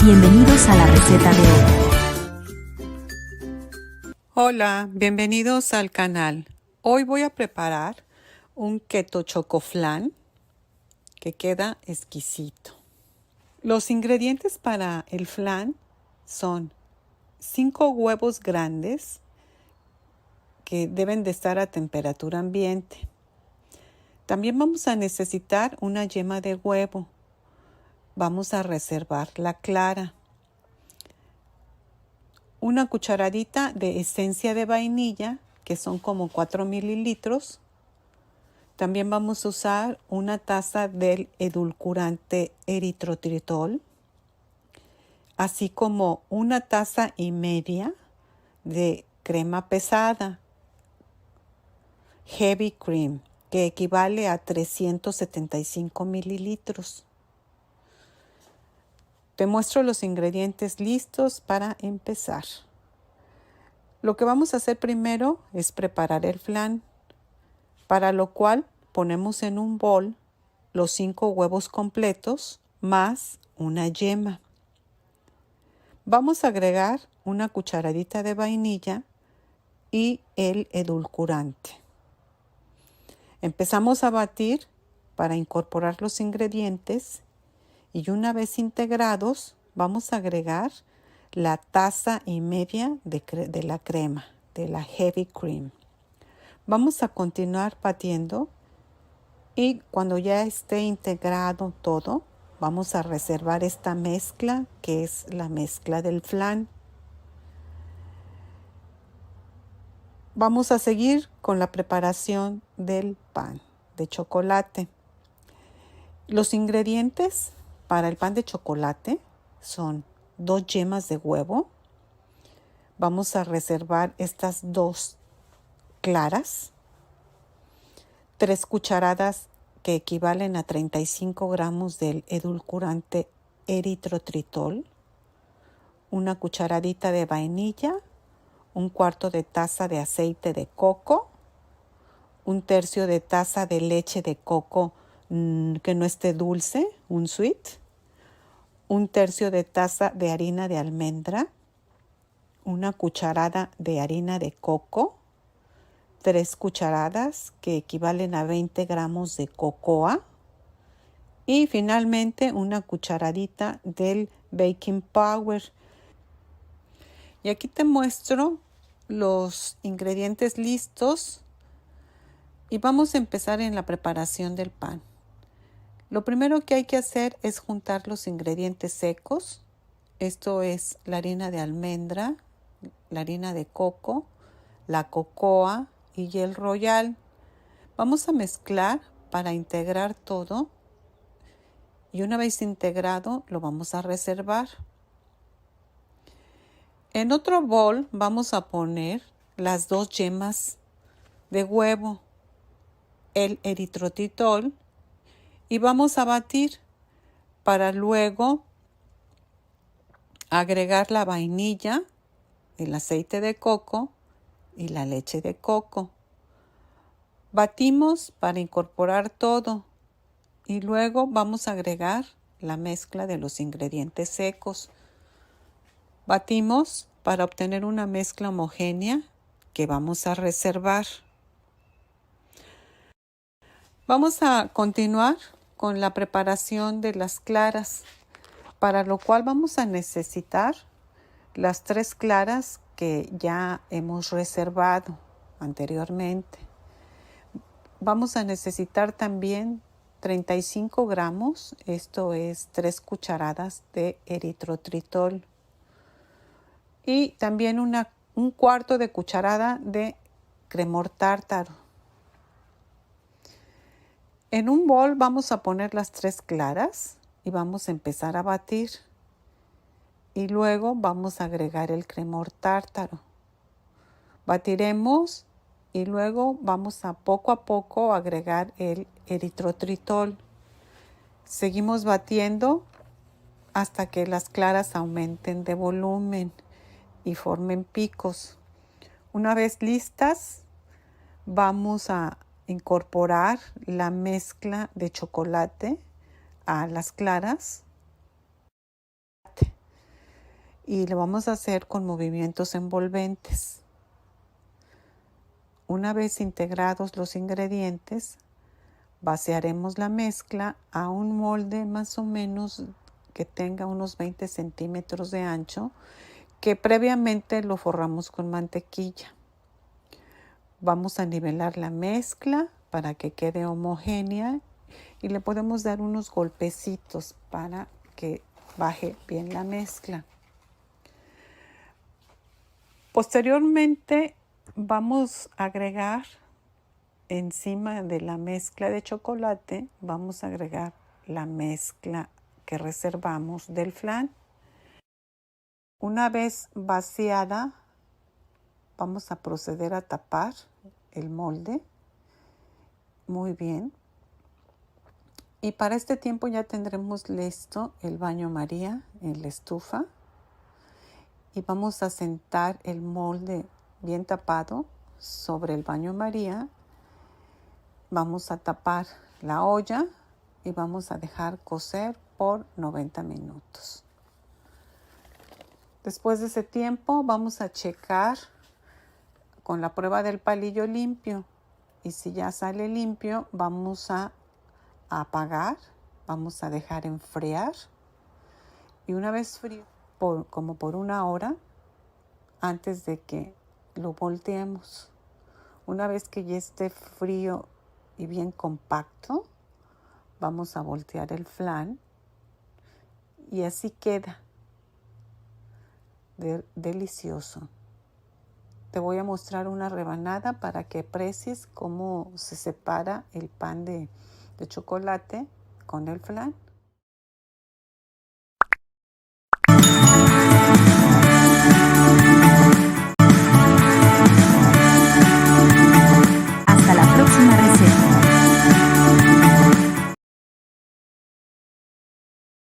Bienvenidos a la receta de hoy. Hola, bienvenidos al canal. Hoy voy a preparar un keto choco flan que queda exquisito. Los ingredientes para el flan son 5 huevos grandes que deben de estar a temperatura ambiente. También vamos a necesitar una yema de huevo. Vamos a reservar la clara. Una cucharadita de esencia de vainilla, que son como 4 mililitros. También vamos a usar una taza del edulcorante eritrotritol, así como una taza y media de crema pesada, heavy cream, que equivale a 375 mililitros. Te muestro los ingredientes listos para empezar. Lo que vamos a hacer primero es preparar el flan, para lo cual ponemos en un bol los 5 huevos completos más una yema. Vamos a agregar una cucharadita de vainilla y el edulcorante. Empezamos a batir para incorporar los ingredientes y una vez integrados vamos a agregar la taza y media de la crema, de la heavy cream. Vamos a continuar batiendo y cuando ya esté integrado todo, vamos a reservar esta mezcla que es la mezcla del flan. Vamos a seguir con la preparación del pan de chocolate. Los ingredientes para el pan de chocolate son 2 yemas de huevo. Vamos a reservar estas 2 claras, 3 cucharadas que equivalen a 35 gramos del edulcorante eritrotritol, una cucharadita de vainilla, 1/4 de taza de aceite de coco, 1/3 de taza de leche de coco que no esté dulce, un sweet, 1/3 de taza de harina de almendra, una cucharada de harina de coco, 3 cucharadas que equivalen a 20 gramos de cocoa y finalmente una cucharadita del baking powder. Y aquí te muestro los ingredientes listos y vamos a empezar en la preparación del pan. Lo primero que hay que hacer es juntar los ingredientes secos. Esto es la harina de almendra, la harina de coco, la cocoa y el royal. Vamos a mezclar para integrar todo y una vez integrado lo vamos a reservar. En otro bol vamos a poner las 2 yemas de huevo, el eritrotritol y vamos a batir para luego agregar la vainilla, el aceite de coco y la leche de coco. Batimos para incorporar todo y luego vamos a agregar la mezcla de los ingredientes secos. Batimos para obtener una mezcla homogénea que vamos a reservar. Vamos a continuar con la preparación de las claras, para lo cual vamos a necesitar las 3 claras que ya hemos reservado anteriormente. Vamos a necesitar también 35 gramos, esto es 3 cucharadas de eritrotritol y también 1/4 de cucharada de cremor tártaro. En un bol vamos a poner las 3 claras y vamos a empezar a batir. Y luego vamos a agregar el cremor tártaro. Batiremos y luego vamos a poco agregar el eritrotritol. Seguimos batiendo hasta que las claras aumenten de volumen y formen picos. Una vez listas, vamos a incorporar la mezcla de chocolate a las claras. y lo vamos a hacer con movimientos envolventes. Una vez integrados los ingredientes, vaciaremos la mezcla a un molde más o menos que tenga unos 20 centímetros de ancho, que previamente lo forramos con mantequilla. Vamos a nivelar la mezcla para que quede homogénea y le podemos dar unos golpecitos para que baje bien la mezcla. Posteriormente vamos a agregar encima de la mezcla de chocolate, vamos a agregar la mezcla que reservamos del flan. Una vez vaciada, vamos a proceder a tapar el molde muy bien. Y para este tiempo ya tendremos listo el baño María en la estufa. Y vamos a sentar el molde bien tapado sobre el baño María. Vamos a tapar la olla y vamos a dejar cocer por 90 minutos. Después de ese tiempo vamos a checar con la prueba del palillo limpio. Y si ya sale limpio, vamos a apagar, vamos a dejar enfriar. Y una vez frío, como por 1 hora, antes de que lo volteemos. Una vez que ya esté frío y bien compacto, vamos a voltear el flan y así queda delicioso. Te voy a mostrar una rebanada para que aprecies cómo se separa el pan de chocolate con el flan. Hasta la próxima receta.